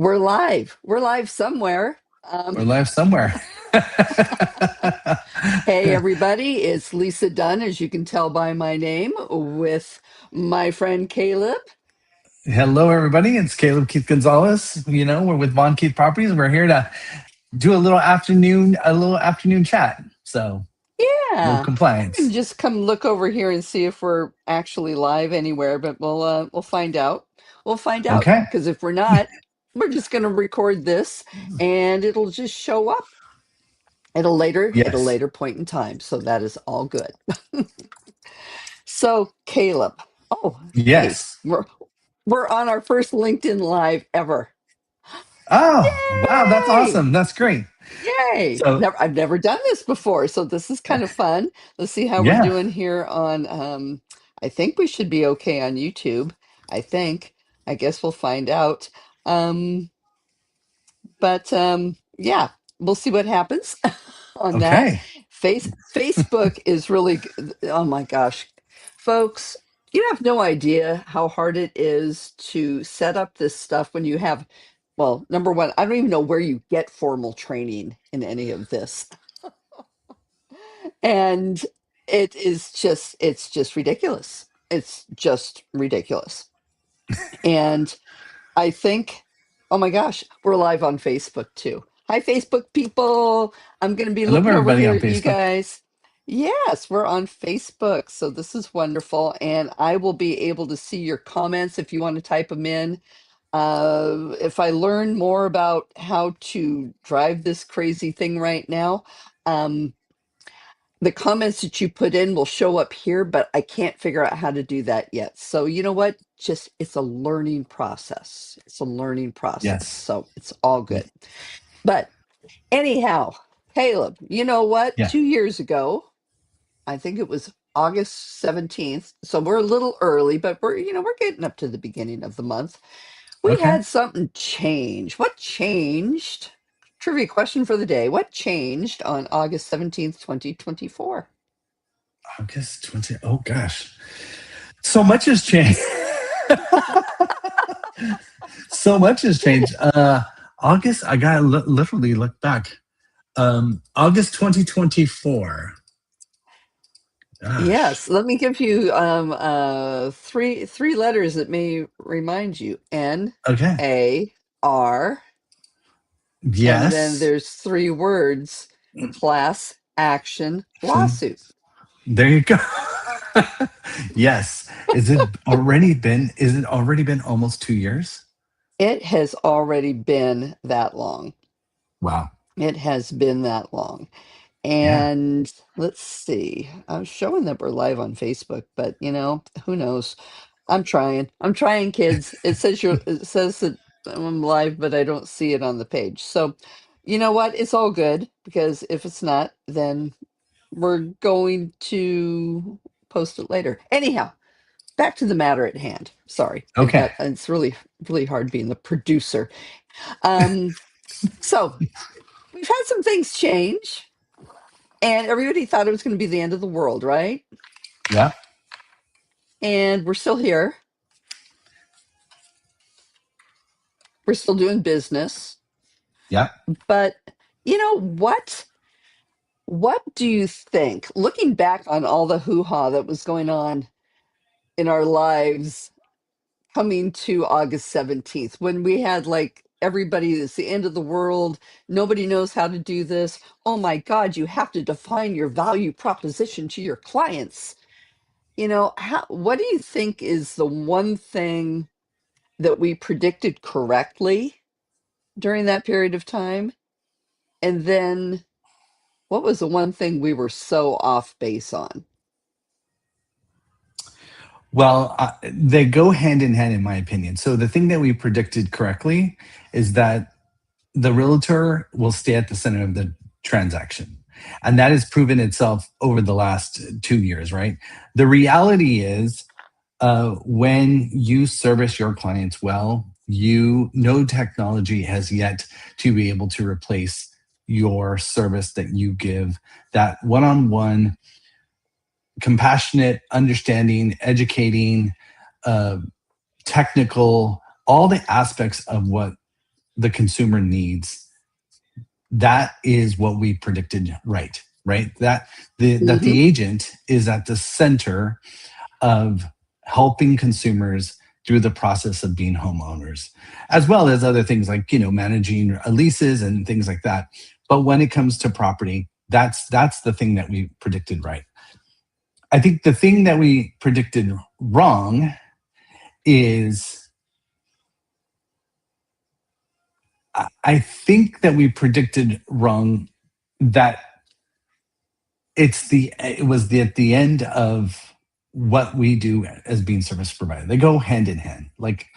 We're live. We're live somewhere. We're live somewhere. Hey, everybody. It's Lisa Dunn, as you can tell by my name, with my friend Caleb. Hello, everybody. It's Caleb Keith Gonzalez. We're with Von Keith Properties. We're here to do a little afternoon chat. So no Yeah. I'm going to compliance. just come look over here and see if we're actually live anywhere, but we'll find out. We'll find out Okay. because if we're not, we're just going to record this and it'll just show up at a Yes. later point in time. So that is all good. So, Caleb. Oh, hey, Yes. we're on our first LinkedIn Live ever. Oh, wow. That's Yay! awesome. That's great. Yay! So, I've never done this before, so this is kind of fun. Let's see how we're yeah. doing here on I think we should be okay on YouTube. I think. I guess we'll find out. Um, but yeah, we'll see what happens on that. Okay. Facebook is really oh my gosh. Folks, you have no idea how hard it is to set up this stuff when you have, well, number one, I don't even know where you get formal training in any of this. And it's just ridiculous. It's just ridiculous. And I think, oh my gosh, we're live on Facebook too. Hi, Facebook people. I'm going to be Hello, looking over everybody here on at you Facebook. guys. Yes, we're on Facebook. So this is wonderful. And I will be able to see your comments if you want to type them in. If I learn more about how to drive this crazy thing right now, um, the comments that you put in will show up here, but I can't figure out how to do that yet. So you know what? Just it's a learning process. It's a learning process. Yes. So it's all good. But anyhow, Caleb, you know what? Yeah. 2 years ago, I think it was August 17th. So we're a little early, but we're getting up to the beginning of the month. We Okay. had something change. What changed? Trivia question for the day. What changed on August 17th, 2024? August 20. Oh, gosh. So much has changed. So much has changed. August, I got to literally look back. August 2024. Gosh. Yes, let me give you three letters that may remind you. N Okay. A R, and then Yes. there's three words: class action lawsuit. There you go. Yes. Is it already been almost 2 years? It has already been that long. Wow. It has been that long. Yeah. And let's see. I was showing that we're live on Facebook, but who knows? I'm trying. I'm trying, kids. It says that I'm live, but I don't see it on the page. So, you know what? It's all good because if it's not, then we're going to post it later. Anyhow, back to the matter at hand. Sorry. Okay. It's really, really hard being the producer. Um, so we've had some things change, and everybody thought it was going to be the end of the world, right? Yeah. And we're still here. We're still doing business. Yeah. But you know what? What do you think, looking back on all the hoo-ha that was going on in our lives coming to August 17th, when we had like everybody, it's the end of the world, nobody knows how to do this. Oh my God, you have to define your value proposition to your clients. What do you think is the one thing that we predicted correctly during that period of time? And then what was the one thing we were so off base on? Well, they go hand in hand, in my opinion. So the thing that we predicted correctly is that the realtor will stay at the center of the transaction. And that has proven itself over the last 2 years, right? The reality is, when you service your clients well, no technology has yet to be able to replace your service that you give, that one-on-one, compassionate, understanding, educating, uh, technical, all the aspects of what the consumer needs, that is what we predicted right, that Hmm. the agent is at the center of helping consumers through the process of being homeowners, as well as other things like managing leases and things like that. But when it comes to property, that's the thing that we predicted right. I think the thing that we predicted wrong is, I think that we predicted wrong that it was at the end of what we do as being service provider. They go hand in hand. Like,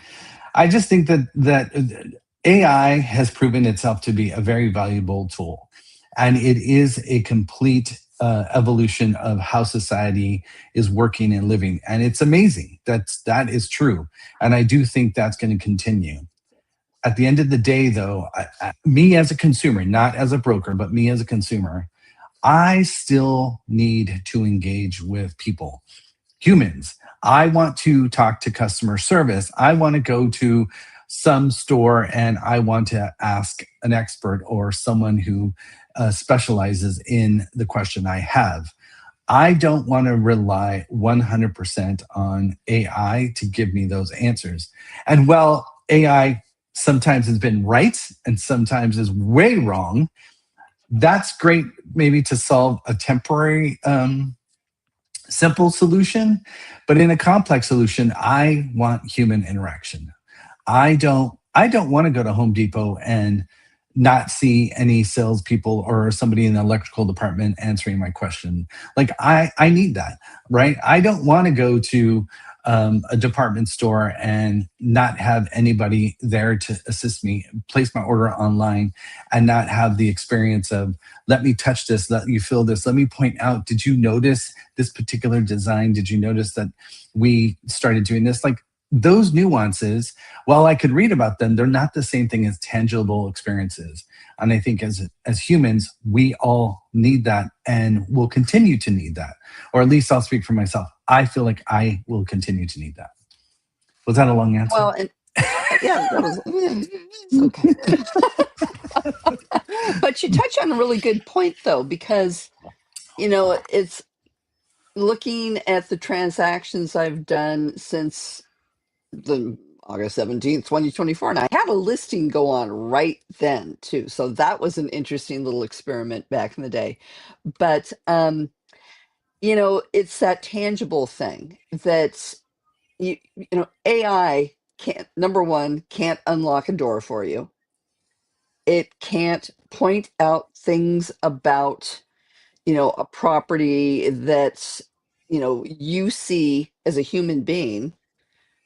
I just think that AI has proven itself to be a very valuable tool, and it is a complete evolution of how society is working and living, and it's amazing. That is true, and I do think that's going to continue. At the end of the day, though, me as a consumer, not as a broker, but me as a consumer, I still need to engage with people, humans. I want to talk to customer service. I want to go to some store and I want to ask an expert or someone who specializes in the question I have. I don't want to rely 100% on AI to give me those answers. And while AI sometimes has been right and sometimes is way wrong, that's great maybe to solve a temporary simple solution. But in a complex solution, I want human interaction. I don't want to go to Home Depot and not see any salespeople or somebody in the electrical department answering my question. Like, I need that, right? I don't want to go to a department store and not have anybody there to assist me place my order online, and not have the experience of, let me touch this, let you feel this, let me point out, did you notice this particular design? Did you notice that we started doing this? Like, those nuances, while I could read about them, they're not the same thing as tangible experiences. And I think as humans, we all need that and will continue to need that. Or at least I'll speak for myself. I feel like I will continue to need that. Was that a long answer? Well, and yeah, that was it's okay. But you touch on a really good point, though, because it's looking at the transactions I've done since the August 17th, 2024, and I had a listing go on right then too. So that was an interesting little experiment back in the day. But it's that tangible thing that AI can't, number one, can't unlock a door for you. It can't point out things about a property that you see as a human being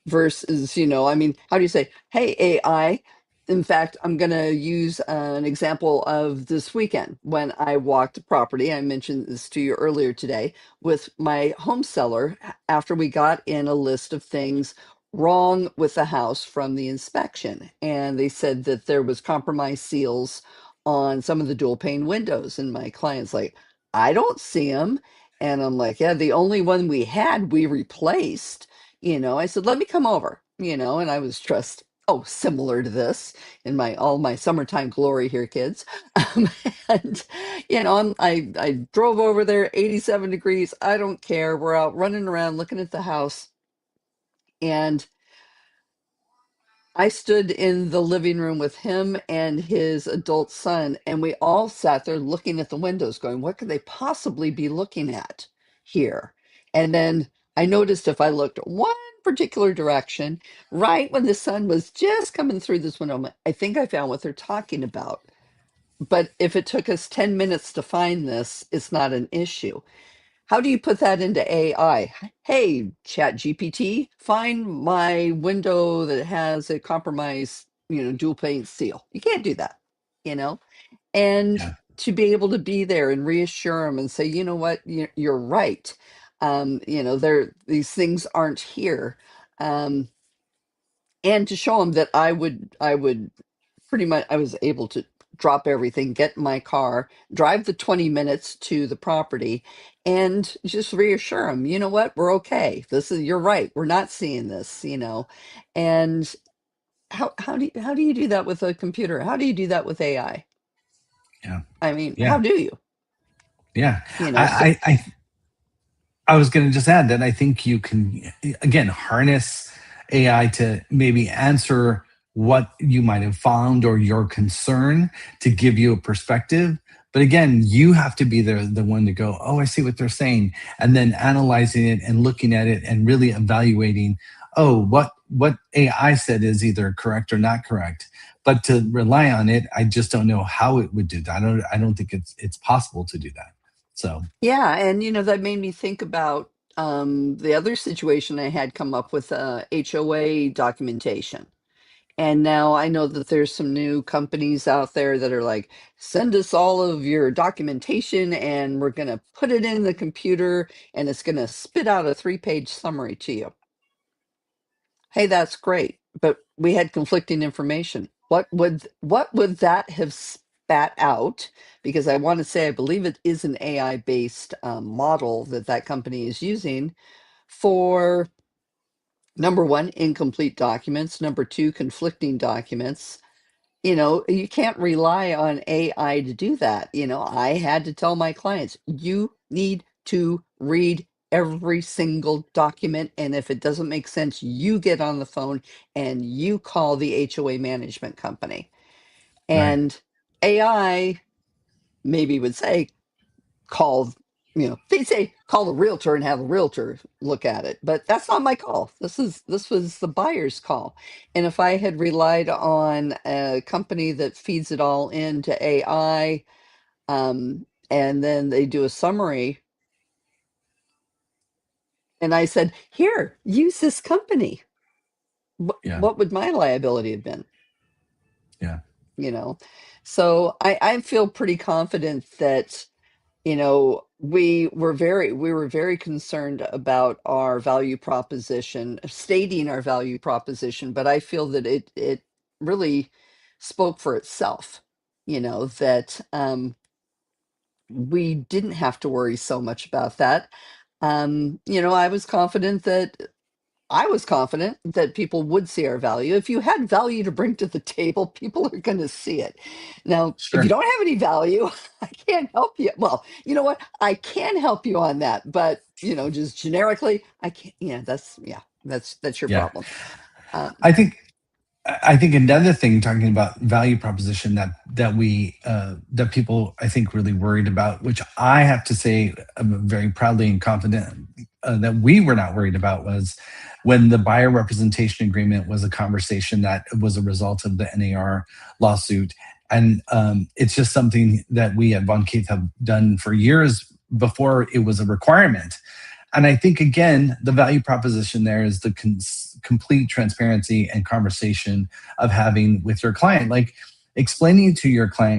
versus, I mean, how do you say, hey, AI? In fact, I'm going to use an example of this weekend when I walked a property. I mentioned this to you earlier today with my home seller after we got in a list of things wrong with the house from the inspection. And they said that there was compromised seals on some of the dual pane windows. And my client's like, I don't see them. And I'm like, yeah, the only one we had, we replaced. I said, let me come over, and I was dressed, oh, similar to this in all my summertime glory here, kids. Um, and, I drove over there, 87 degrees. I don't care. We're out running around looking at the house. And I stood in the living room with him and his adult son, and we all sat there looking at the windows, going, what could they possibly be looking at here? And then I noticed if I looked one particular direction, right when the sun was just coming through this window, I'm like, I think I found what they're talking about. But if it took us 10 minutes to find this, it's not an issue. How do you put that into AI? Hey, Chat GPT, find my window that has a compromised, dual pane seal. You can't do that, you know? And Yeah. to be able to be there and reassure them and say, you know what, you're right. These things aren't here. Um, and to show them that I would pretty much, I was able to drop everything, get in my car, drive the 20 minutes to the property, and just reassure them, you know what, we're okay. You're right. We're not seeing this. And how do you do that with a computer? How do you do that with AI? Yeah. I mean, how Yeah. do you? Yeah. You know, so I was going to just add that I think you can, again, harness AI to maybe answer what you might have found or your concern to give you a perspective. But again, you have to be the one to go, oh, I see what they're saying. And then analyzing it and looking at it and really evaluating, oh, what AI said is either correct or not correct. But to rely on it, I just don't know how it would do that. I don't think it's possible to do that. So yeah, and that made me think about the other situation I had come up with HOA documentation. And now I know that there's some new companies out there that are like, send us all of your documentation and we're going to put it in the computer and it's going to spit out a 3-page summary to you. Hey, that's great, but we had conflicting information. What would that have spat out? Because I want to say I believe it is an AI based model that that company is using for number one, incomplete documents. Number two, conflicting documents. You can't rely on AI to do that. I had to tell my clients, you need to read every single document. And if it doesn't make sense, you get on the phone and you call the HOA management company. right. And AI maybe would say, call, they say call the realtor and have a realtor look at it, but that's not my call. This was the buyer's call. And if I had relied on a company that feeds it all into AI, and then they do a summary, and I said, here, use this company, Yeah. what would my liability have been? Yeah. you know so I feel pretty confident that we were very concerned about our value proposition, stating our value proposition, but I feel that it really spoke for itself. That we didn't have to worry so much about that. I was confident that people would see our value. If you had value to bring to the table, people are going to see it. Now, if you Sure. don't have any value, I can't help you. Well, you know what? I can help you on that, but just generically, I can't. That's your Yeah. problem. Um, I think another thing, talking about value proposition, that people I think really worried about, which I have to say I'm very proudly and confident that we were not worried about, was when the buyer representation agreement was a conversation that was a result of the NAR lawsuit. And it's just something that we at Von Keith have done for years before it was a requirement. And I think, again, the value proposition there is the complete transparency and conversation of having with your client, like explaining to your client,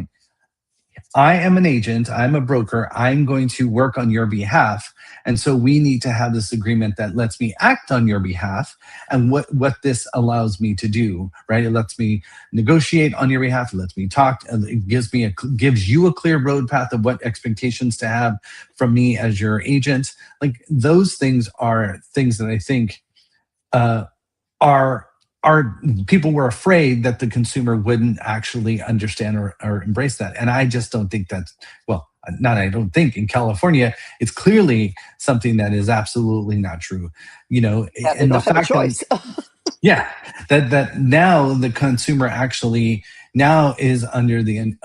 I am an agent, I'm a broker, I'm going to work on your behalf. And so we need to have this agreement that lets me act on your behalf, and what this allows me to do, right? It lets me negotiate on your behalf, it lets me talk, it gives you a clear road path of what expectations to have from me as your agent. Like those things are things that I think uh, are people were afraid that the consumer wouldn't actually understand or embrace that. And I just don't think that's, well, not I don't think, in California it's clearly something that is absolutely not true. yeah, they And the don't have a fact that, choice. yeah, that now the consumer actually now is under the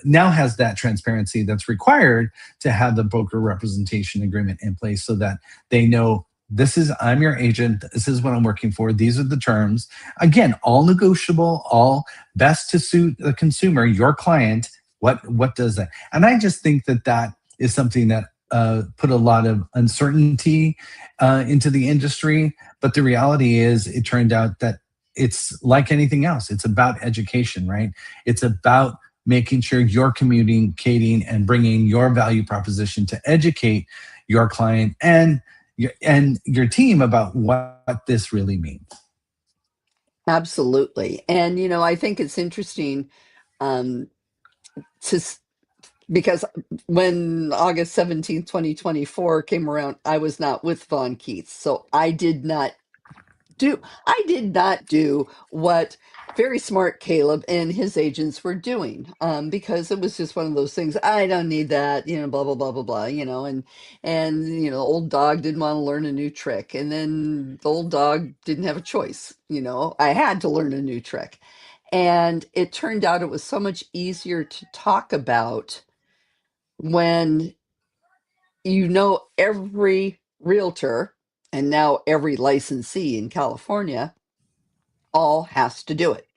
now has that transparency that's required to have the broker representation agreement in place, so that they know, this is, I'm your agent, this is what I'm working for, these are the terms. Again, all negotiable, all best to suit the consumer, your client. What does that? And I just think that is something that put a lot of uncertainty into the industry. But the reality is, it turned out that it's like anything else. It's about education, right? It's about making sure you're communicating and bringing your value proposition to educate your client and your team about what this really means. Absolutely. And I think it's interesting, um, to because when August 17th, 2024 came around, I was not with Von Keith. So I did not I did not do what very smart Caleb and his agents were doing, because it was just one of those things. I don't need that, blah blah blah blah blah, and the old dog didn't want to learn a new trick, and then the old dog didn't have a choice. I had to learn a new trick, and it turned out it was so much easier to talk about when every realtor and now every licensee in California all has to do it.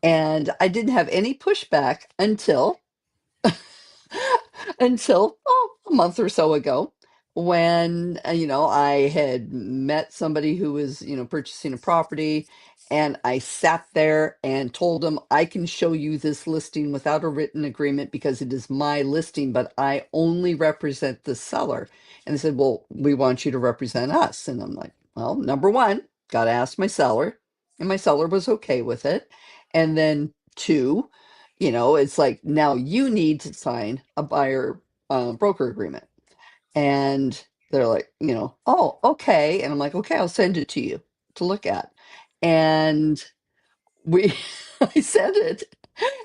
And I didn't have any pushback until a month or so ago, when I had met somebody who was purchasing a property, and I sat there and told them, I can show you this listing without a written agreement because it is my listing, but I only represent the seller. And they said, well, we want you to represent us. And I'm like, well, number one, got to ask my seller, and my seller was okay with it. And then two, it's like, now you need to sign a buyer broker agreement. And they're like, oh, okay. And I'm like, okay, I'll send it to you to look at. And we, I sent it.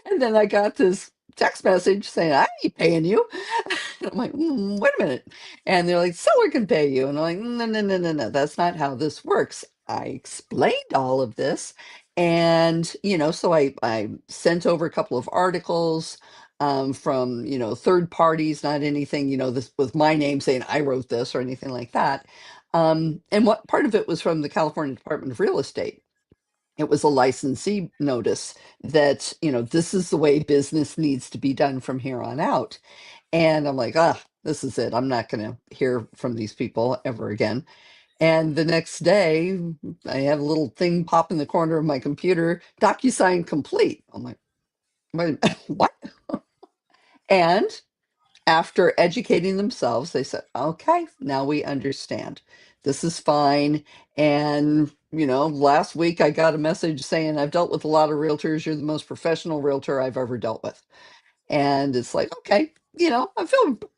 And then I got this text message saying, I ain't paying you. And I'm like, wait a minute. And they're like, seller can pay you. And I'm like, no, no, no, no, no. That's not how this works. I explained all of this. And, so I sent over a couple of articles from, third parties, not anything, this with my name saying I wrote this or anything like that. And what part of it was from the California Department of Real Estate. It was a licensee notice that, this is the way business needs to be done from here on out. And I'm like, this is it. I'm not going to hear from these people ever again. And the next day, I have a little thing pop in the corner of my computer, DocuSign complete. I'm like, wait a minute, what? And after educating themselves, they said, okay, now we understand. This is fine. And, last week I got a message saying, I've dealt with a lot of realtors. You're the most professional realtor I've ever dealt with. And it's like, okay, I'm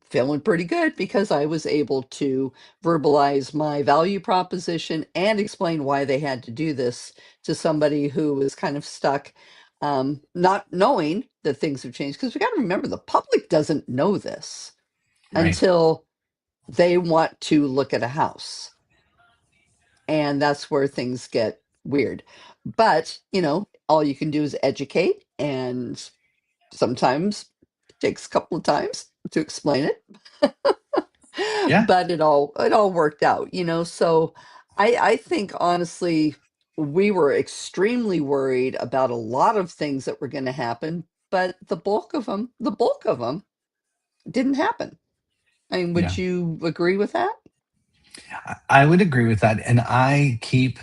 feeling pretty good because I was able to verbalize my value proposition and explain why they had to do this to somebody who was kind of stuck, not knowing that things have changed. Because we got to remember, the public doesn't know this Right. until they want to look at a house. And that's where things get weird. But, all you can do is educate, and sometimes it takes a couple of times to explain it. Yeah. But it all worked out, so I think honestly, we were extremely worried about a lot of things that were going to happen, but the bulk of them didn't happen. I mean, Yeah. would you agree with that? I would agree with that. And I keep,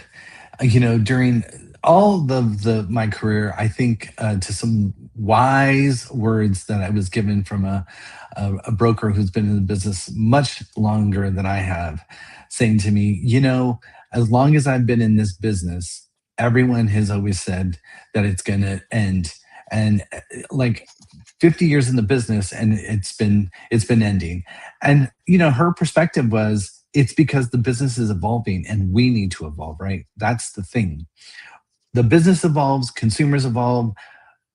during all the my career, I think to some wise words that I was given from a broker who's been in the business much longer than I have, saying to me, as long as I've been in this business, everyone has always said that it's going to end. And like 50 years in the business, and it's been ending. And her perspective was, it's because the business is evolving and we need to evolve, right? That's the thing. The business evolves, consumers evolve,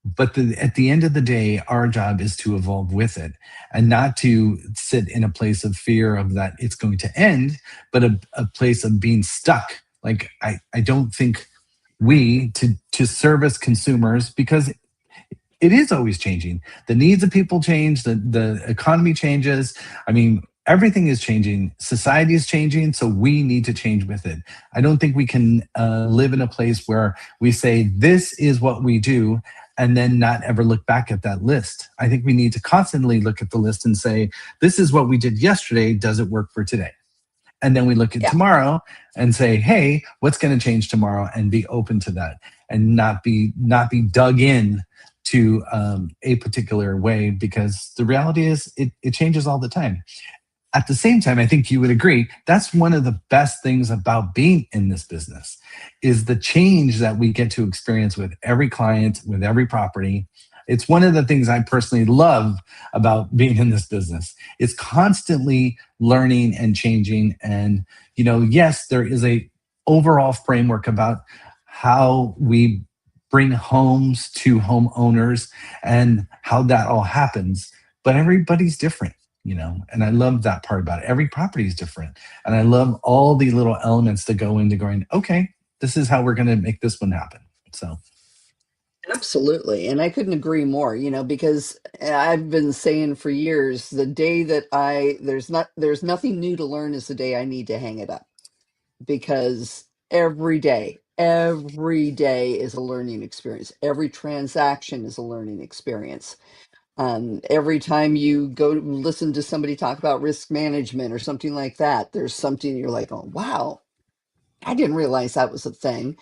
but at the end of the day, our job is to evolve with it, and not to sit in a place of fear of that it's going to end, but a place of being stuck. Like I don't think we to service consumers, because it is always changing. The needs of people change, the economy changes. I mean, everything is changing. Society is changing, so we need to change with it. I don't think we can live in a place where we say, this is what we do, and then not ever look back at that list. I think we need to constantly look at the list and say, this is what we did yesterday. Does it work for today? And then we look at Yeah. tomorrow and say, hey, what's going to change tomorrow, and be open to that, and not be dug in to a particular way, because the reality is it changes all the time. At the same time, I think you would agree, that's one of the best things about being in this business, is the change that we get to experience with every client, with every property. It's one of the things I personally love about being in this business. It's constantly learning and changing. And, yes, there is overall framework about how we bring homes to homeowners and how that all happens. But everybody's different, and I love that part about it. Every property is different. And I love all the little elements that go into going, okay, this is how we're going to make this one happen. So, Absolutely. And I couldn't agree more, because I've been saying for years, the day that there's nothing new to learn is the day I need to hang it up, because every day is a learning experience. Every transaction is a learning experience. Every time you go to listen to somebody talk about risk management or something like that, there's something you're like, oh, wow, I didn't realize that was a thing,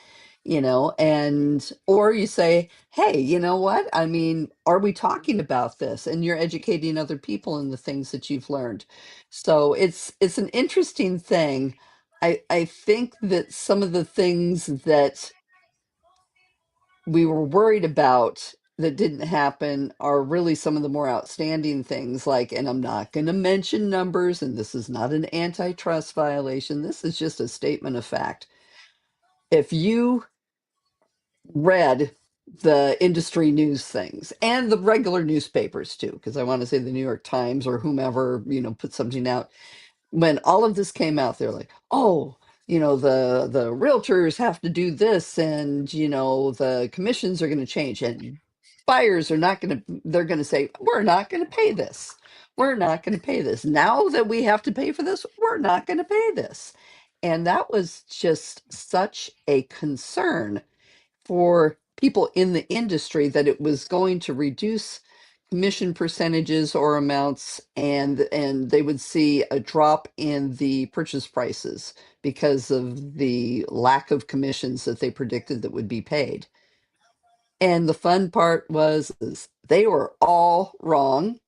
and or you say, hey, you know what? I mean, are we talking about this? And you're educating other people in the things that you've learned. So it's an interesting thing. I think that some of the things that we were worried about that didn't happen are really some of the more outstanding things, like, and I'm not going to mention numbers, and this is not an antitrust violation. This is just a statement of fact. If you read the industry news things and the regular newspapers too, because I want to say the New York Times or whomever, put something out, when all of this came out, they're like, oh, the realtors have to do this, and the commissions are going to change, and buyers are not going to, they're going to say, we're not going to pay this. We're not going to pay this. Now that we have to pay for this, we're not going to pay this. And that was just such a concern for people in the industry, that it was going to reduce commission percentages or amounts, and they would see a drop in the purchase prices because of the lack of commissions that they predicted that would be paid. And the fun part was is they were all wrong.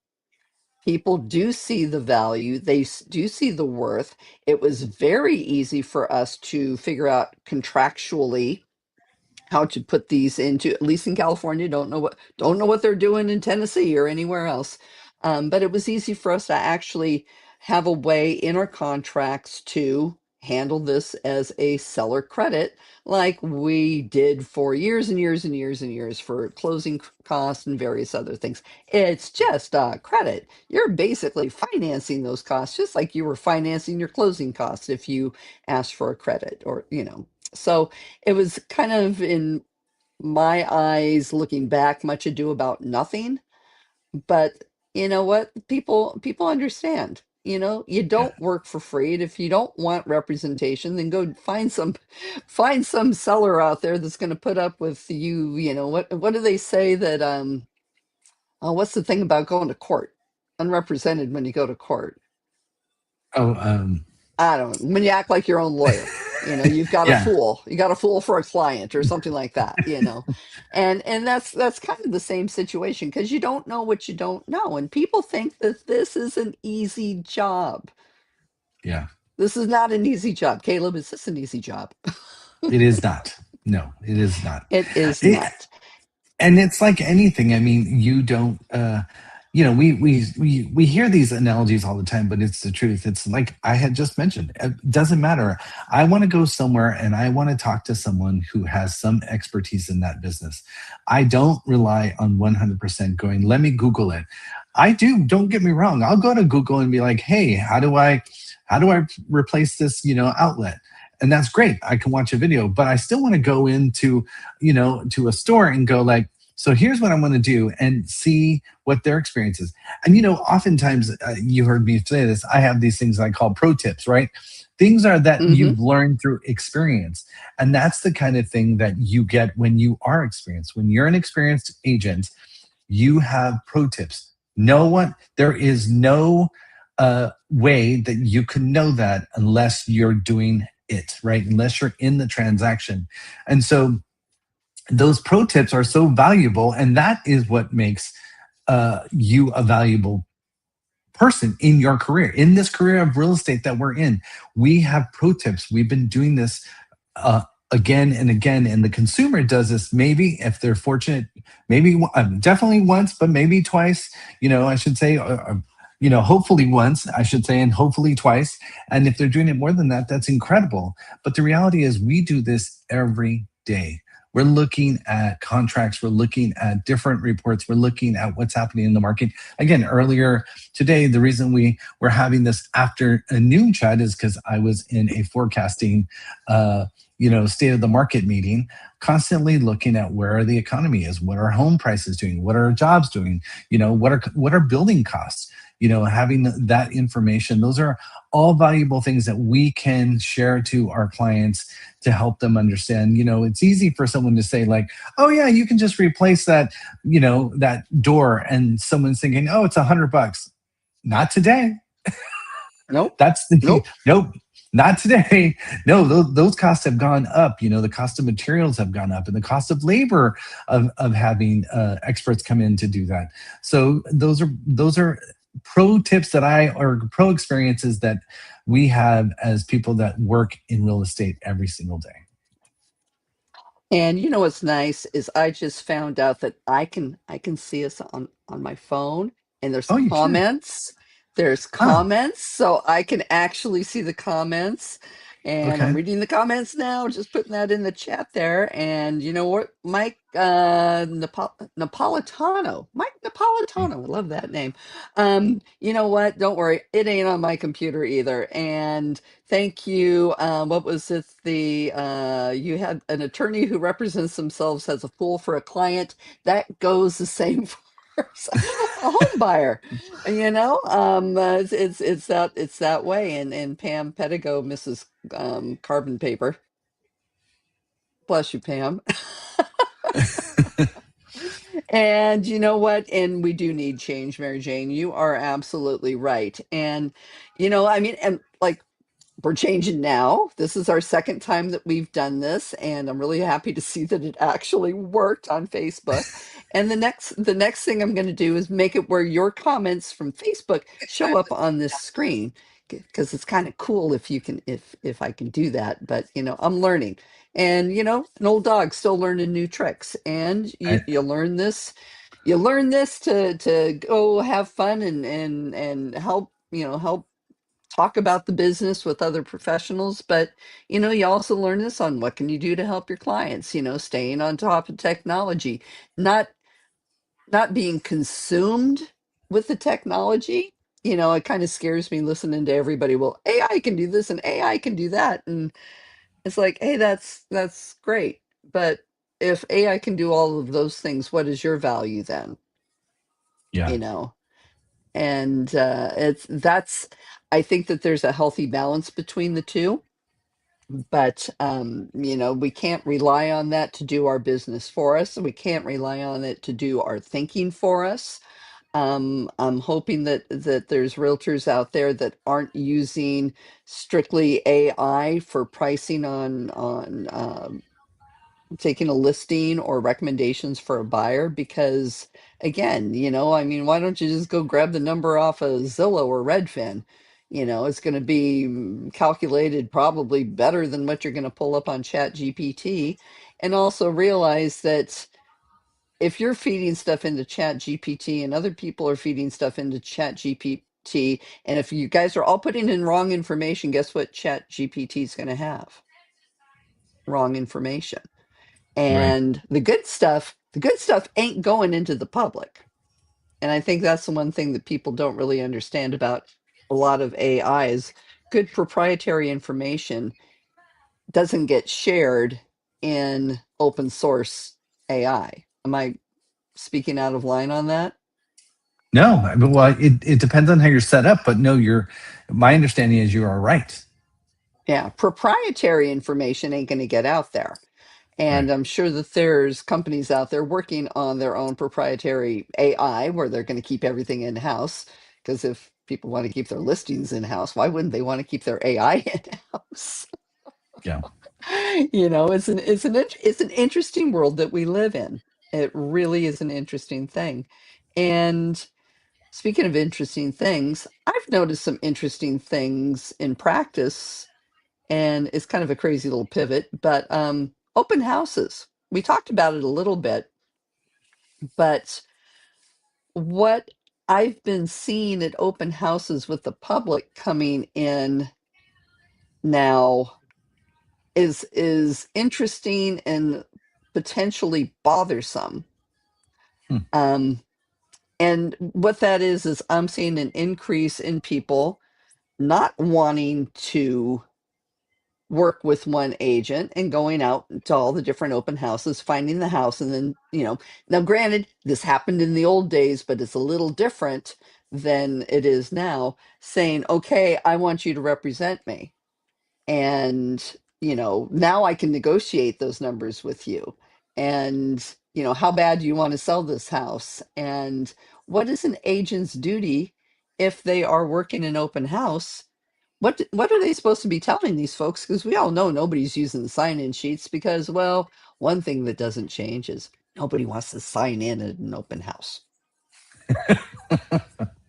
People do see the value, do see the worth. It was very easy for us to figure out contractually how to put these into, at least in California. Don't know what they're doing in Tennessee or anywhere else. But it was easy for us to actually have a way in our contracts to handle this as a seller credit, like we did for years and years and years and years for closing costs and various other things. It's just a credit. You're basically financing those costs, just like you were financing your closing costs if you asked for a credit, or. So it was kind of, in my eyes, looking back, much ado about nothing. But you know what? People understand. You yeah. don't work for free. And if you don't want representation, then go find some seller out there that's going to put up with you. What do they say that oh, what's the thing about going to court? Unrepresented when you go to court. Oh, I don't know, when you act like your own lawyer, you've got a yeah. fool. You got a fool for a client or something like that. And that's kind of the same situation, because you don't know what you don't know. And people think that this is an easy job. Yeah. This is not an easy job. Caleb, is this an easy job? It is not. No, it is not. It is It, not. and it's like anything. I mean, you don't we hear these analogies all the time, but it's the truth. It's like I had just mentioned, it doesn't matter. I want to go somewhere and I want to talk to someone who has some expertise in that business. I don't rely on 100% going, let me Google it. I do, don't get me wrong, I'll go to Google and be like, hey, how do I replace this outlet? And that's great, I can watch a video, but I still want to go into to a store and go like, so here's what I'm going to do, and see what their experience is. And oftentimes, you heard me say this, I have these things I call pro tips, right? Things are that Hmm. you've learned through experience. And that's the kind of thing that you get when you are experienced. When you're an experienced agent, you have pro tips. There is no way that you can know that unless you're doing it, right? Unless you're in the transaction. And so those pro tips are so valuable, and that is what makes you a valuable person in your career, in this career of real estate that we're in. We have pro tips. We've been doing this again and again, and the consumer does this, maybe if they're fortunate, maybe definitely once, but maybe twice, I should say, hopefully once, I should say, and hopefully twice. And if they're doing it more than that, that's incredible. But the reality is, we do this every day. We're looking at contracts, we're looking at different reports, we're looking at what's happening in the market. Again, earlier today, the reason we were having this afternoon chat is because I was in a forecasting state of the market meeting, constantly looking at where the economy is, what are home prices doing, what are jobs doing, what are building costs. Having that information, those are all valuable things that we can share to our clients to help them understand. It's easy for someone to say, like, oh yeah, you can just replace that door, and someone's thinking, oh, it's $100. Not today. Nope. That's the Nope. nope. Not today. No, those costs have gone up. The cost of materials have gone up, and the cost of labor of having experts come in to do that. So those are pro tips or pro experiences that we have as people that work in real estate every single day. And you know what's nice is I just found out that I can see us on my phone, and there's Oh, you can. comments. There's Ah, comments, so I can actually see the comments. And I'm okay. reading the comments now, just putting that in the chat there. And you know what, Mike Napolitano, Mike Napolitano, I love that name. You know what? Don't worry, it ain't on my computer either. And thank you. What was it? You had an attorney who represents themselves as a fool for a client. That goes the same for a home buyer. It's that way. And Pam Pettigo, Mrs. Carbon Paper. Bless you, Pam. And you know what? And we do need change, Mary Jane. You are absolutely right. And I mean, and like, we're changing now. This is our second time that we've done this, and I'm really happy to see that it actually worked on Facebook. And the next thing I'm going to do is make it where your comments from Facebook show up on this screen, because it's kind of cool if you can if I can do that. But I'm learning, and an old dog still learning new tricks, and you I, you learn this. You learn this to go have fun and help talk about the business with other professionals, but you also learn this on what can you do to help your clients, staying on top of technology, not not being consumed with the technology. It kind of scares me listening to everybody, well, AI can do this and AI can do that, and it's like, hey, that's great, but if AI can do all of those things, what is your value then? yeah. you know and it's that's I think that there's a healthy balance between the two, but we can't rely on that to do our business for us. We can't rely on it to do our thinking for us. I'm hoping that there's realtors out there that aren't using strictly AI for pricing on taking a listing or recommendations for a buyer, because again, I mean, why don't you just go grab the number off of Zillow or Redfin? It's going to be calculated probably better than what you're going to pull up on Chat GPT. And also realize that if you're feeding stuff into Chat GPT and other people are feeding stuff into Chat GPT, and if you guys are all putting in wrong information, guess what Chat GPT is going to have? Wrong information. Right. And the good stuff ain't going into the public. And I think that's the one thing that people don't really understand about a lot of AI is good proprietary information doesn't get shared in open source AI. Am I speaking out of line on that? No, well, it depends on how you're set up, but no, my understanding is you are right. Yeah, proprietary information ain't going to get out there. Right. And I'm sure that there's companies out there working on their own proprietary AI where they're going to keep everything in house. Because if people want to keep their listings in house, why wouldn't they want to keep their AI in house? Yeah. It's an interesting world that we live in. It really is an interesting thing. And speaking of interesting things, I've noticed some interesting things in practice, and it's kind of a crazy little pivot, but open houses. We talked about it a little bit, but what? I've been seeing at open houses with the public coming in now is interesting and potentially bothersome. Hmm. Um, and what that is I'm seeing an increase in people not wanting to work with one agent and going out to all the different open houses, finding the house, and then, now granted, this happened in the old days, but it's a little different than it is now, saying, okay, I want you to represent me. And, now I can negotiate those numbers with you. And, how bad do you want to sell this house? And what is an agent's duty if they are working an open house? What are they supposed to be telling these folks? Because we all know nobody's using the sign-in sheets because, well, one thing that doesn't change is nobody wants to sign in at an open house.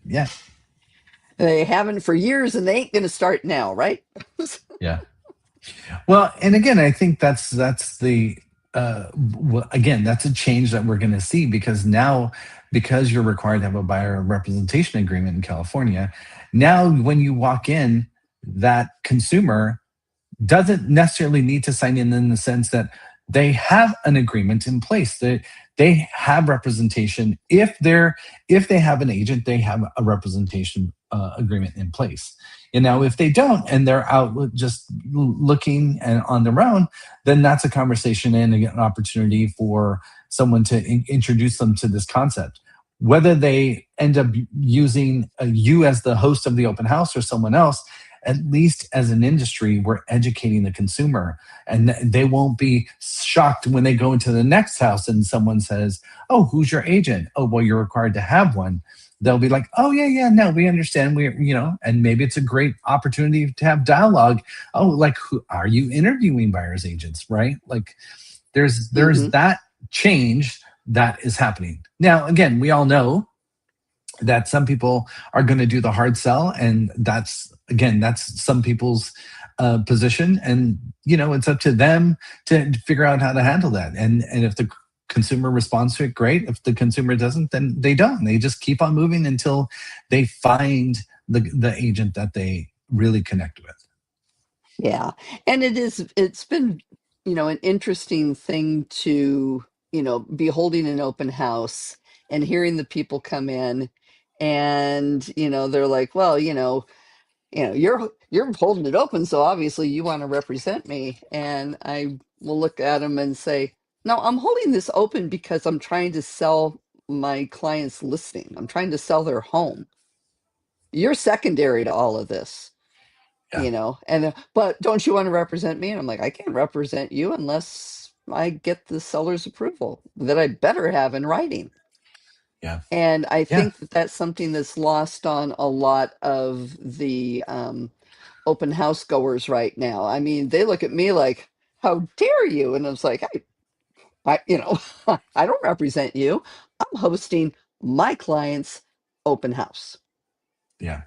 Yeah. They haven't for years, and they ain't going to start now, right? Yeah. Well, and again, I think that's the again, that's a change that we're going to see, because now, because you're required to have a buyer representation agreement in California, now when you walk in, that consumer doesn't necessarily need to sign in the sense that they have an agreement in place. They have representation. If they have an agent, they have a representation agreement in place. And now, if they don't, and they're out just looking and on their own, then that's a conversation and an opportunity for someone to introduce them to this concept. Whether they end up using you as the host of the open house or someone else, at least as an industry, we're educating the consumer, and they won't be shocked when they go into the next house and someone says, "Oh, who's your agent?" "Oh, well, you're required to have one." They'll be like, "Oh, yeah, yeah, no, we understand. And maybe it's a great opportunity to have dialogue. Oh, like, who are you interviewing buyers agents, right? Like, there's Hmm. that change that is happening. Now, again, we all know that some people are going to do the hard sell, and that's some people's position, and it's up to them to figure out how to handle that. And if the consumer responds to it, great. If the consumer doesn't, then they don't. They just keep on moving until they find the agent that they really connect with. Yeah. And it's been, an interesting thing to, be holding an open house and hearing the people come in and, they're like, well, you're holding it open, so obviously you want to represent me. And I will look at them and say, no, I'm holding this open because I'm trying to sell my client's listing. I'm trying to sell their home. You're secondary to all of this, Yeah, and but don't you want to represent me? And I'm like, I can't represent you unless I get the seller's approval that I better have in writing. yeah, And I yeah, think that that's something that's lost on a lot of the open house goers right now. I mean, they look at me like, how dare you? And I was like, I don't represent you. I'm hosting my client's open house. yeah,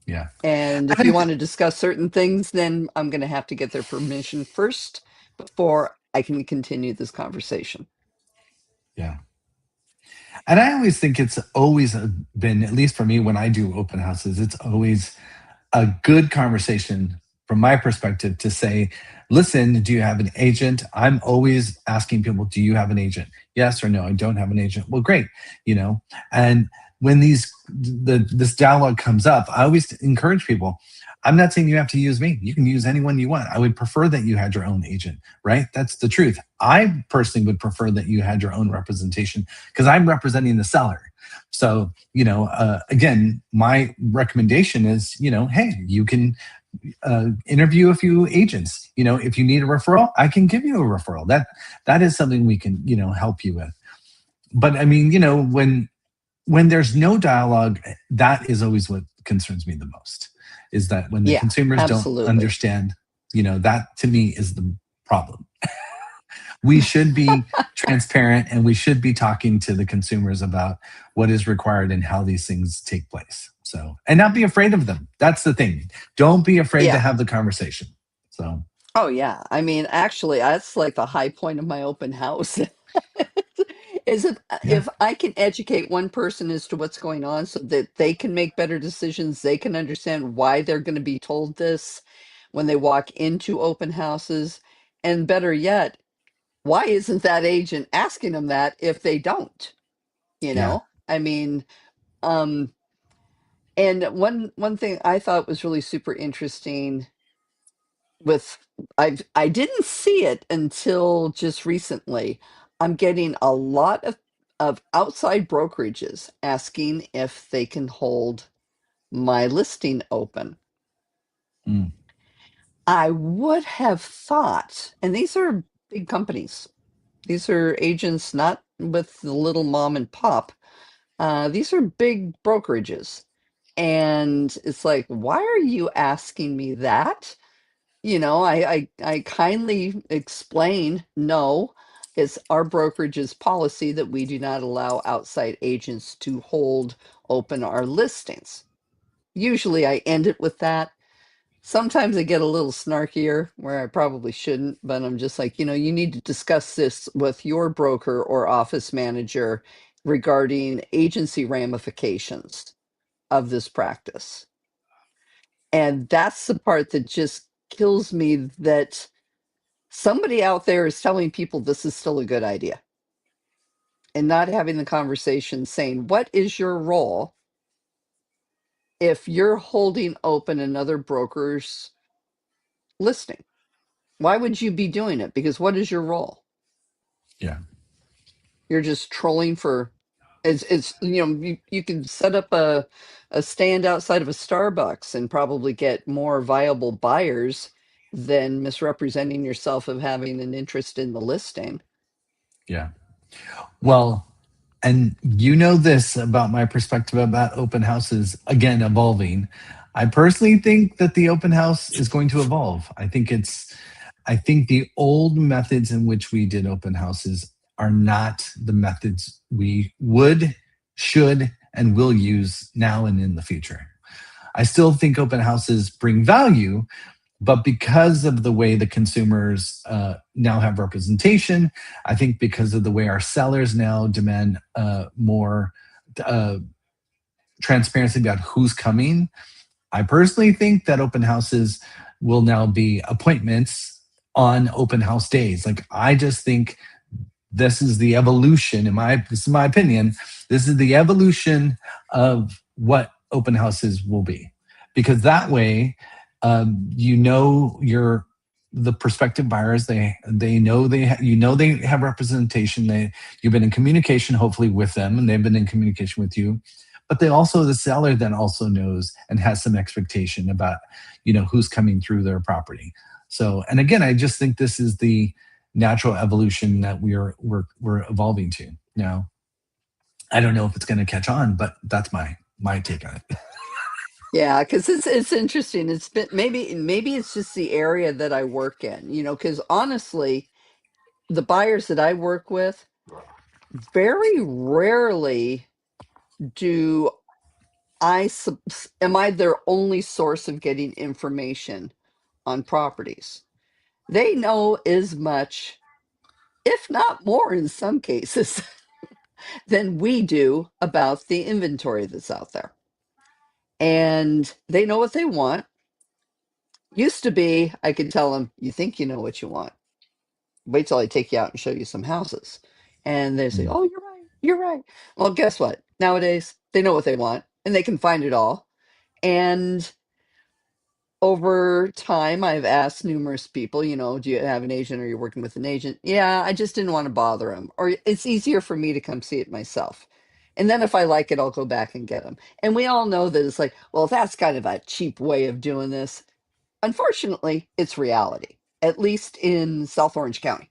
yeah. And if And you want to discuss certain things, then I'm going to have to get their permission first before I can continue this conversation. yeah. And I always think it's always been, at least for me, when I do open houses, it's always a good conversation from my perspective to say, listen, do you have an agent? I'm always asking people, do you have an agent? Yes or no, I don't have an agent. Well, great. you know and when this dialogue comes up, I always encourage people, I'm not saying you have to use me. You can use anyone you want. I would prefer that you had your own agent, right? That's the truth. I personally would prefer that you had your own representation, because I'm representing the seller. So, again, my recommendation is, hey, you can interview a few agents. If you need a referral, I can give you a referral. That is something we can, help you with. But I mean, when there's no dialogue, that is always what concerns me the most. Is that when the Yeah, consumers don't absolutely. understand, that to me is the problem. We should be transparent, and we should be talking to the consumers about what is required and how these things take place. So, and not be afraid of them. That's the thing. Don't be afraid to Yeah. have the conversation. So, Oh, yeah. I mean, actually, that's like the high point of my open house is Yeah, if I can educate one person as to what's going on so that they can make better decisions, they can understand why they're going to be told this when they walk into open houses, and better yet, why isn't that agent asking them that if they don't? You yeah. know, I mean, um, and one thing I thought was really super interesting with I didn't see it until just recently. I'm getting a lot of outside brokerages asking if they can hold my listing open. Mm, I would have thought, and these are big companies. These are agents not with the little mom and pop. These are big brokerages. And it's like, why are you asking me that? You know, I kindly explain, no, it's our brokerage's policy that we do not allow outside agents to hold open our listings. Usually I end it with that. Sometimes I get a little snarkier where I probably shouldn't, but I'm just like, you need to discuss this with your broker or office manager regarding agency ramifications of this practice. And that's the part that just kills me, that somebody out there is telling people this is still a good idea and not having the conversation saying, what is your role if you're holding open another broker's listing? Why would you be doing it? Because what is your role? yeah. You're just trolling for it's you can set up a stand outside of a Starbucks and probably get more viable buyers than misrepresenting yourself of having an interest in the listing. Yeah. Well, and you know this about my perspective about open houses, again, evolving. I personally think that the open house is going to evolve. I think the old methods in which we did open houses are not the methods we would, should, and will use now and in the future. I still think open houses bring value, but because of the way the consumers now have representation, I think because of the way our sellers now demand more uh, transparency about who's coming, I personally think that open houses will now be appointments on open house days. Like, I just think this is the evolution, this is my opinion, this is the evolution of what open houses will be, because that way, your the prospective buyers, they know they have representation, you've been in communication hopefully with them, and they've been in communication with you, but they also, the seller then also knows and has some expectation about who's coming through their property. So, and again, I just think this is the natural evolution that we're evolving to now. I don't know if it's going to catch on, but that's my take on it. Yeah, because it's interesting. It's been maybe it's just the area that I work in, because honestly, the buyers that I work with, very rarely do am I their only source of getting information on properties. They know as much, if not more in some cases, than we do about the inventory that's out there. And they know what they want. Used to be, I could tell them, you think you know what you want. Wait till I take you out and show you some houses. And they say, Mm, oh, you're right. You're right. Well, guess what? Nowadays, they know what they want and they can find it all. And over time, I've asked numerous people, do you have an agent or you're working with an agent? Yeah, I just didn't want to bother them. Or it's easier for me to come see it myself. And then if I like it, I'll go back and get them. And we all know that it's like, well, that's kind of a cheap way of doing this. Unfortunately, it's reality, at least in South Orange County,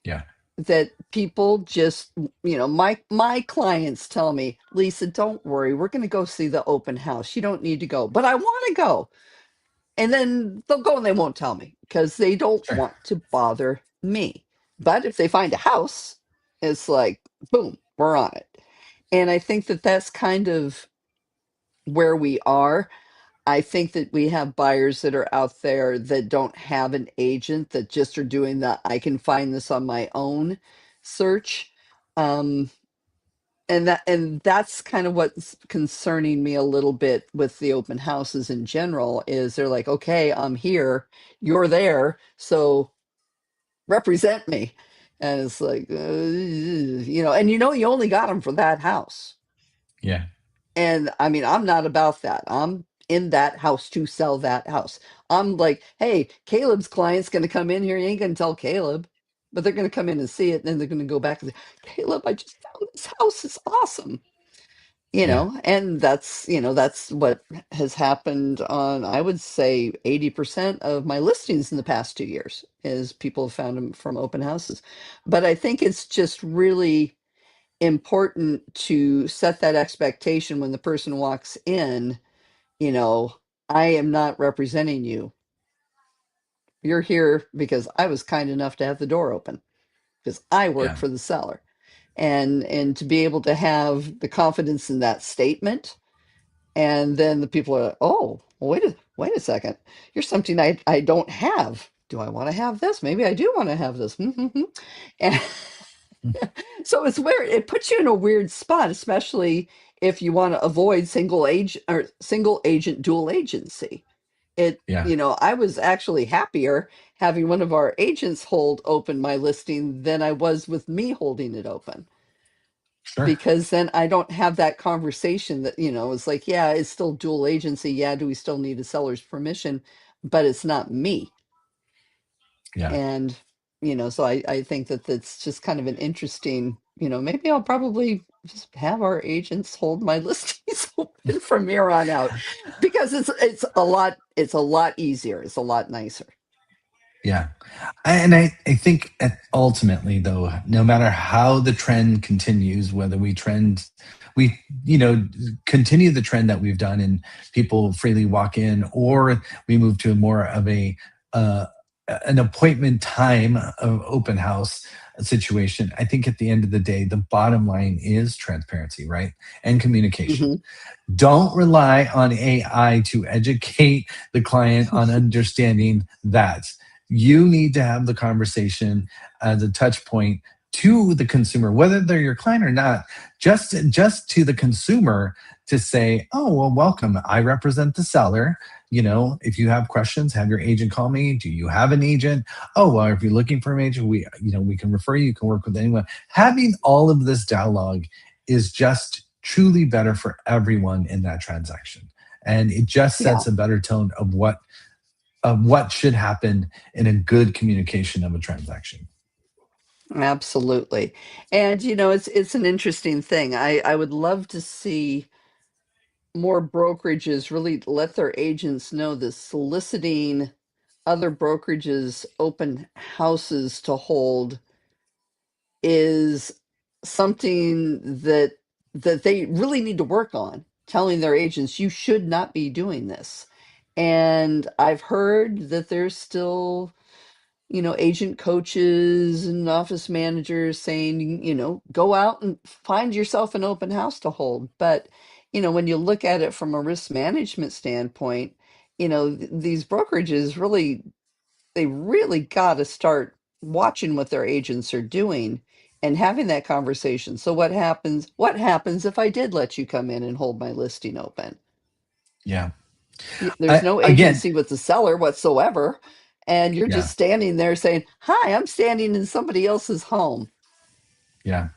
yeah, that people just, my clients tell me, Lisa, don't worry, we're going to go see the open house. You don't need to go, but I want to go. And then they'll go and they won't tell me because they don't sure. want to bother me. But if they find a house, it's like, boom, we're on it. And I think that that's kind of where we are. I think that we have buyers that are out there that don't have an agent, that just are doing the I can find this on my own search. Um, and that's kind of what's concerning me a little bit with the open houses in general is they're like, okay, I'm here, you're there, so represent me. And it's like, and you only got them for that house. Yeah. And I mean, I'm not about that. I'm in that house to sell that house. I'm like, hey, Caleb's client's going to come in here. You ain't going to tell Caleb, but they're going to come in and see it. And then they're going to go back and say, Caleb, I just found this house. It's awesome. Yeah. And that's what has happened on, I would say, 80% of my listings in the past 2 years is people have found them from open houses. But I think it's just really important to set that expectation when the person walks in, you know, I am not representing you. You're here because I was kind enough to have the door open because I work Yeah. for the seller. And to be able to have the confidence in that statement, and then the people are, oh, well, wait a second. You're something I don't have. Do I want to have this? Maybe I do want to have this. And so it's weird. It puts you in a weird spot, especially if you want to avoid single agent dual agency. Yeah. I was actually happier having one of our agents hold open my listing than I was with me holding it open, Sure. because then I don't have that conversation that, it's like, yeah, it's still dual agency. Yeah, do we still need a seller's permission? But it's not me. Yeah. And so I think that that's just kind of an interesting, maybe I'll probably just have our agents hold my listings open from here on out, because it's a lot easier, it's a lot nicer. Yeah. And I think ultimately, though, no matter how the trend continues, whether we, continue the trend that we've done and people freely walk in, or we move to more of uh, an appointment time of open house situation, I think at the end of the day, the bottom line is transparency, right? And communication. Hmm. Don't rely on AI to educate the client on understanding that. You need to have the conversation as a touch point to the consumer, whether they're your client or not, just to the consumer, to say, oh, well, welcome. I represent the seller. If you have questions, have your agent call me. Do you have an agent? Oh, well, if you're looking for an agent, we can refer you. You can work with anyone. Having all of this dialogue is just truly better for everyone in that transaction. And it just Yeah, sets a better tone of what should happen in a good communication of a transaction. absolutely. And it's an interesting thing. I would love to see more brokerages really let their agents know that soliciting other brokerages open houses to hold is something that they really need to work on, telling their agents you should not be doing this. And I've heard that there's still, agent coaches and office managers saying, go out and find yourself an open house to hold. But, when you look at it from a risk management standpoint, these brokerages they really got to start watching what their agents are doing and having that conversation. So what happens if I did let you come in and hold my listing open? Yeah. There's no Again, agency with the seller whatsoever, and you're yeah, just standing there saying, hi, I'm standing in somebody else's home. yeah.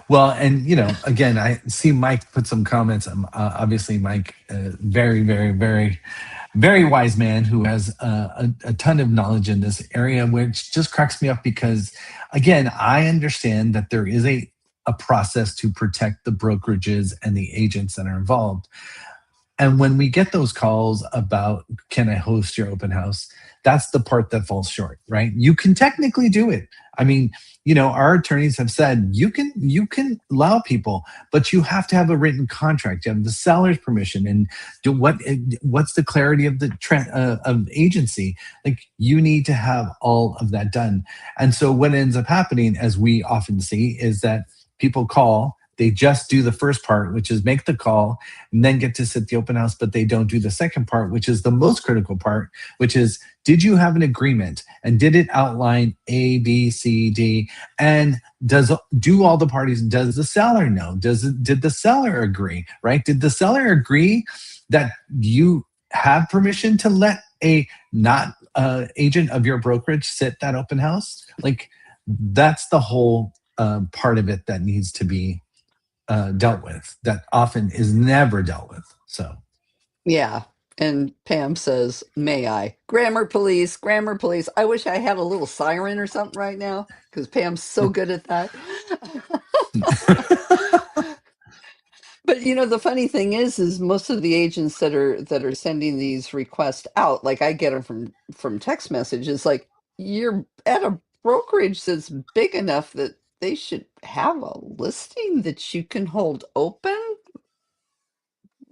Well, and again, I see Mike put some comments. Obviously, Mike, very, very, very, very wise man who has a ton of knowledge in this area, which just cracks me up because, again, I understand that there is a process to protect the brokerages and the agents that are involved. And when we get those calls about, can I host your open house? That's the part that falls short, right? You can technically do it. I mean, our attorneys have said you can allow people, but you have to have a written contract. You have the seller's permission, and what's the clarity of of agency? Like, you need to have all of that done. And so what ends up happening, as we often see, is that people call. They just do the first part, which is make the call and then get to sit the open house, but they don't do the second part, which is the most critical part, which is, did you have an agreement and did it outline A, B, C, D? And do all the parties, does the seller know? Did the seller agree? Right? Did the seller agree that you have permission to let a not agent of your brokerage sit that open house? Like, that's the whole part of it that needs to be dealt with, that often is never dealt with. So Yeah. And Pam says, may I? Grammar police, grammar police. I wish I had a little siren or something right now because Pam's so good at that. But the funny thing is most of the agents that are sending these requests out, like I get them from text messages, like you're at a brokerage that's big enough that they should have a listing that you can hold open.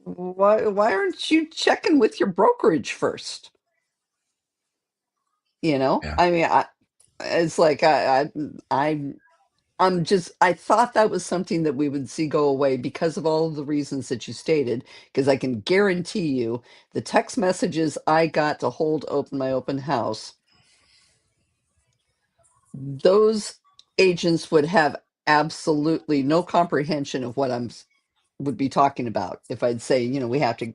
Why aren't you checking with your brokerage first? yeah, I mean, it's like I thought that was something that we would see go away because of all of the reasons that you stated, because I can guarantee you the text messages I got to hold open my open house, those agents would have absolutely no comprehension of what would be talking about if I'd say, we have to,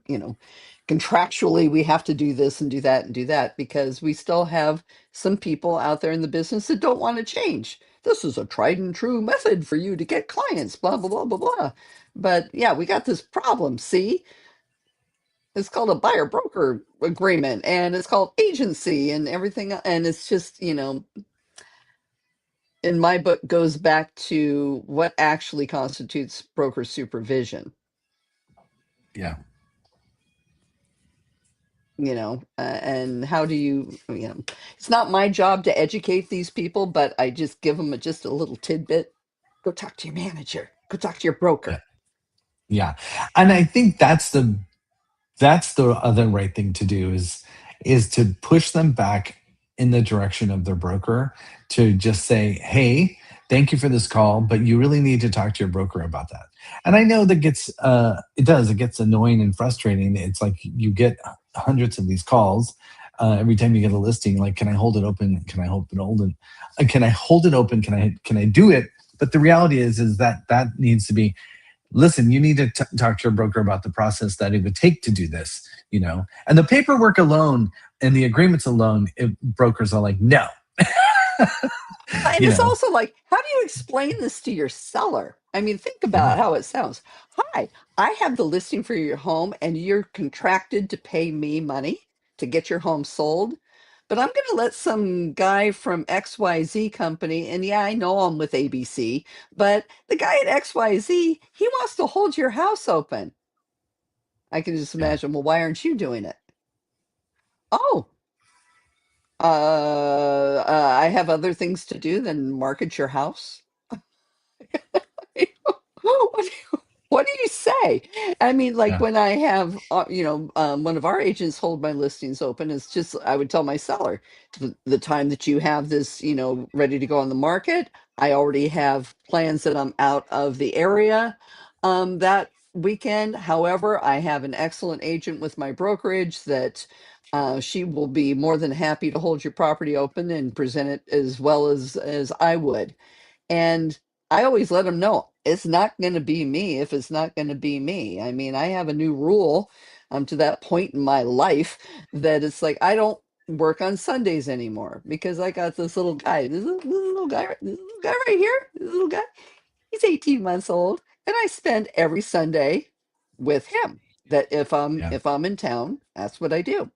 contractually we have to do this and do that and do that, because we still have some people out there in the business that don't want to change. This is a tried and true method for you to get clients, blah blah blah blah blah. But yeah, we got this problem. See, it's called a buyer broker agreement and it's called agency and everything, and it's just, in my book, goes back to what actually constitutes broker supervision. yeah, And how do it's not my job to educate these people, but I just give them just a little tidbit. Go talk to your manager, go talk to your yeah, broker. yeah. And I think that's the other right thing to do, is to push them back in the direction of their broker, to just say, hey, thank you for this call, but you really need to talk to your broker about that. And I know that it gets annoying and frustrating. It's like you get hundreds of these calls every time you get a listing, like, can I hold it open, can I hold it open, can I hold it open, can I do it? But the reality is that needs to be, listen, you need to talk to your broker about the process that it would take to do this, and the paperwork alone and the agreements alone, brokers are like, no. And you it's know also like, how do you explain this to your seller? I mean, think yeah, about how it sounds. Hi, I have the listing for your home, and you're contracted to pay me money to get your home sold. But I'm going to let some guy from XYZ company, and yeah, I know I'm with ABC, but the guy at XYZ, he wants to hold your house open. I can just yeah, imagine, well, why aren't you doing it? Oh, I have other things to do than market your house. What do what do you say? I mean, like yeah, when I have, one of our agents hold my listings open, it's just, I would tell my seller, the time that you have this, ready to go on the market, I already have plans that I'm out of the area that weekend. However, I have an excellent agent with my brokerage that she will be more than happy to hold your property open and present it as well as I would. And I always let them know it's not going to be me if it's not going to be me. I mean, I have a new rule to that point in my life that it's like I don't work on Sundays anymore because I got this little guy right here, this little guy. He's 18 months old, and I spend every Sunday with him. That if I'm yeah, if I'm in town, that's what I do.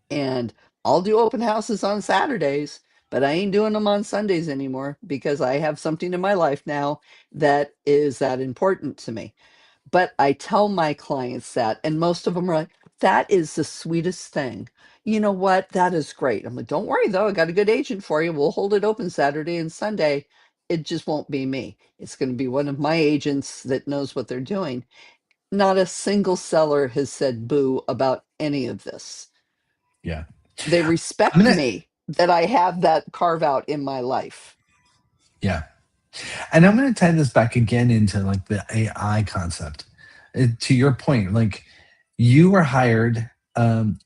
And I'll do open houses on Saturdays, but I ain't doing them on Sundays anymore because I have something in my life now that is that important to me. But I tell my clients that, and most of them are like, that is the sweetest thing. You know what? That is great. I'm like, don't worry though, I got a good agent for you. We'll hold it open Saturday and Sunday. It just won't be me. It's going to be one of my agents that knows what they're doing. Not a single seller has said boo about any of this. yeah. They I'm respect gonna me that I have that carve out in my life. Yeah. And I'm going to tie this back again into like the AI concept. To your point, like you were hired.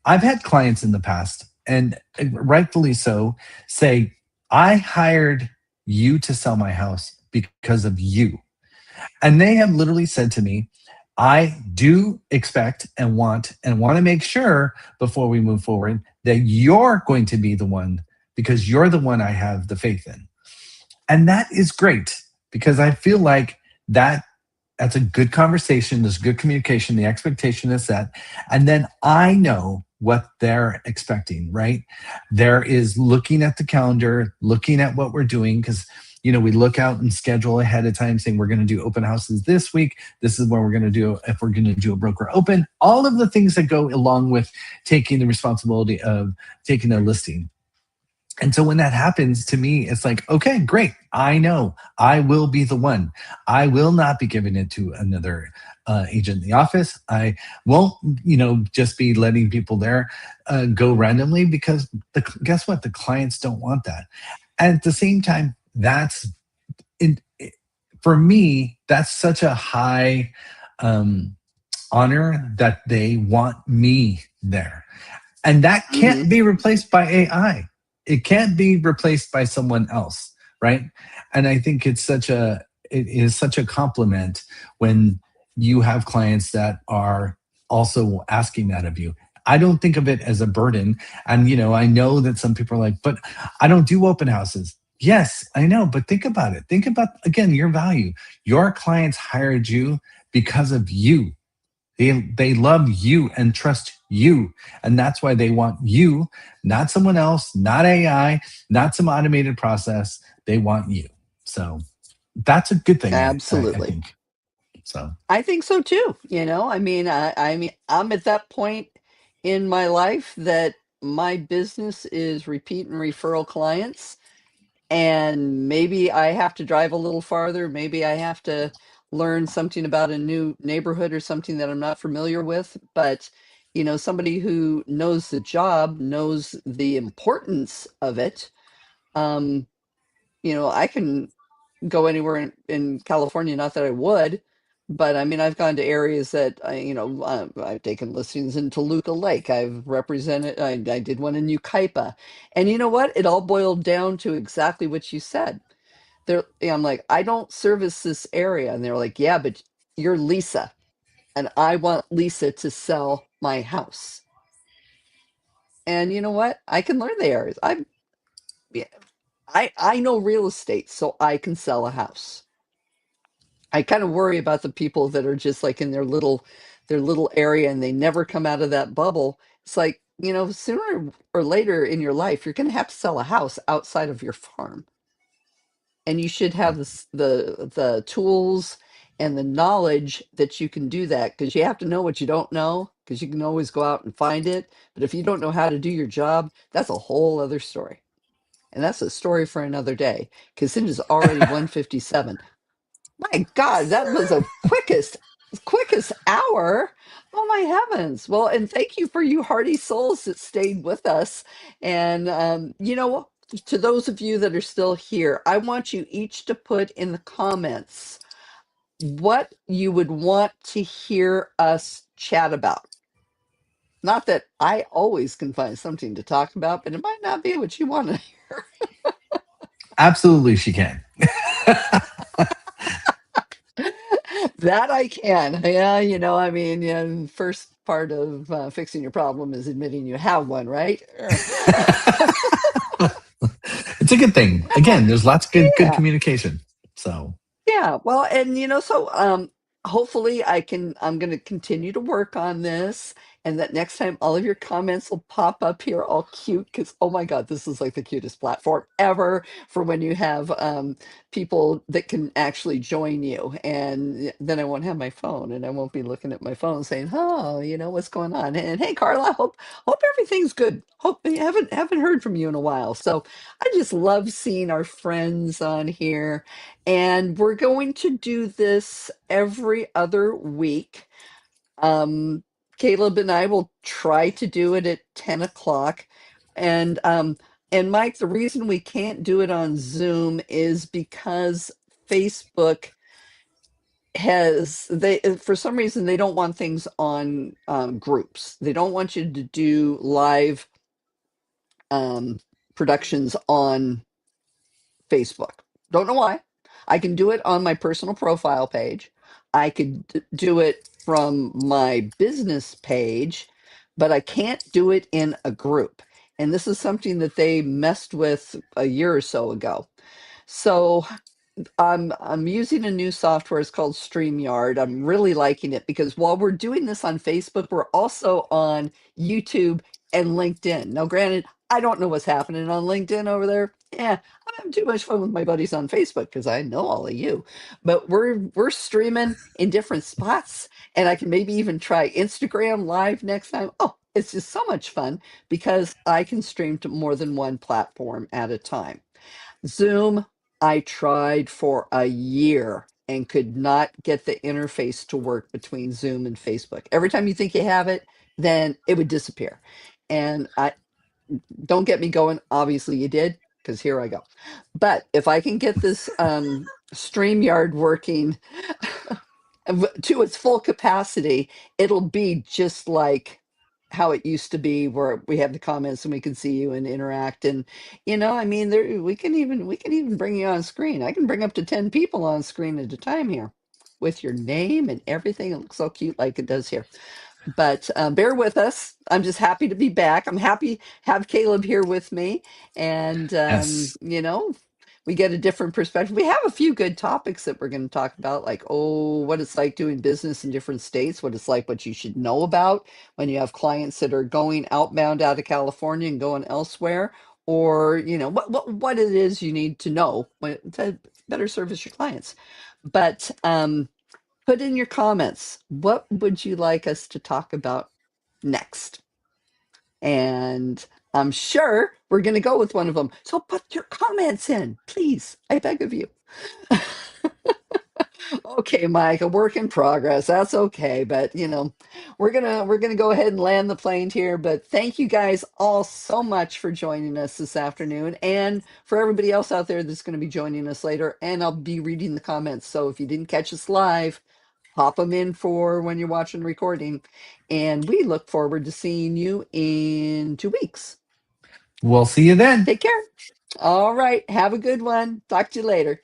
I've had clients in the past, and rightfully so, say, I hired you to sell my house because of you. And they have literally said to me, I do expect and want to make sure before we move forward that you're going to be the one because you're the one I have the faith in. And that is great because I feel like that that's a good conversation, there's good communication, the expectation is set. And then I know what they're expecting, right? There is looking at the calendar, looking at what we're doing, because we look out and schedule ahead of time saying we're going to do open houses this week. This is where we're going to do, if we're going to do a broker open, all of the things that go along with taking the responsibility of taking a listing. And so when that happens to me, it's like, okay, great. I know I will be the one. I will not be giving it to another agent in the office. I won't, just be letting people there go randomly because guess what? The clients don't want that. And at the same time, that's in, for me, that's such a high um, honor that they want me there. And that Hmm. can't be replaced by AI. It can't be replaced by someone else, right? And I think it is such a compliment when you have clients that are also asking that of you. I don't think of it as a burden. And I know that some people are like, but I don't do open houses. Yes, I know, but think about it. Think about again your value. Your clients hired you because of you. They love you and trust you. And that's why they want you, not someone else, not AI, not some automated process. They want you. So that's a good thing, I Absolutely. think. So I think so too. I mean, I'm at that point in my life that my business is repeat and referral clients. And maybe I have to drive a little farther. Maybe I have to learn something about a new neighborhood or something that I'm not familiar with. But, somebody who knows the job knows the importance of it. Um, I can go anywhere in California, not that I would, but I mean, I've gone to areas that I've taken listings in Toluca Lake. I've represented, I did one in Yucaipa. And you know what? It all boiled down to exactly what you said. I'm like, I don't service this area. And they're like, yeah, but you're Lisa, and I want Lisa to sell my house. And you know what? I can learn the areas. Yeah, I know real estate, so I can sell a house. I kind of worry about the people that are just like in their little area and they never come out of that bubble. It's like, sooner or later in your life, you're going to have to sell a house outside of your farm. And you should have the tools and the knowledge that you can do that, because you have to know what you don't know, because you can always go out and find it. But if you don't know how to do your job, that's a whole other story. And that's a story for another day, because it is already 1:57. My God, that was the quickest hour. Oh my heavens. Well, and thank you for you hearty souls that stayed with us. And to those of you that are still here, I want you each to put in the comments what you would want to hear us chat about. Not that I always can find something to talk about, but it might not be what you want to hear. absolutely she can. That I can. Yeah, I mean, yeah, first part of fixing your problem is admitting you have one, right? It's a good thing. Again, there's lots of good Yeah. communication. So Yeah, well, and hopefully I'm going to continue to work on this, and that next time all of your comments will pop up here all cute, because oh my God, this is like the cutest platform ever for when you have people that can actually join you. And then I won't have my phone and I won't be looking at my phone saying, "Oh, what's going on?" And hey, Carla, hope everything's good. Hope I haven't heard from you in a while. So I just love seeing our friends on here, and we're going to do this every other week. Um, Caleb and I will try to do it at 10 o'clock. And Mike, the reason we can't do it on Zoom is because Facebook has they for some reason they don't want things on groups. They don't want you to do live um, productions on Facebook. Don't know why. I can do it on my personal profile page. I could do it from my business page, but I can't do it in a group. And this is something that they messed with a year or so ago. So I'm using a new software. It's called StreamYard. I'm really liking it because while we're doing this on Facebook, we're also on YouTube and LinkedIn. Now, granted, I don't know what's happening on LinkedIn over there. Yeah, I'm having too much fun with my buddies on Facebook because I know all of you. But we're streaming in different spots, and I can maybe even try Instagram Live next time. Oh, it's just so much fun because I can stream to more than one platform at a time. Zoom, I tried for a year and could not get the interface to work between Zoom and Facebook. Every time you think you have it, then it would disappear. And I don't get me going. Obviously, you did, because here I go. But if I can get this StreamYard working to its full capacity, it'll be just like how it used to be, where we have the comments and we can see you and interact. And I mean, there we can even bring you on screen. I can bring up to 10 people on screen at a time here with your name and everything. It looks so cute like it does here. But bear with us. I'm just happy to be back. I'm happy to have Caleb here with me, and Yes. we get a different perspective. We have a few good topics that we're going to talk about, like what it's like doing business in different states, what it's like, what you should know about when you have clients that are going outbound out of California and going elsewhere, or what it is you need to know to better service your clients. But put in your comments, what would you like us to talk about next? And I'm sure we're going to go with one of them. So put your comments in, please. I beg of you. Okay, Mike, a work in progress. That's okay, but we're gonna go ahead and land the plane here. But thank you guys all so much for joining us this afternoon, and for everybody else out there that's going to be joining us later. And I'll be reading the comments. So if you didn't catch us live, pop them in for when you're watching the recording. And we look forward to seeing you in 2 weeks. We'll see you then. Take care. All right. Have a good one. Talk to you later.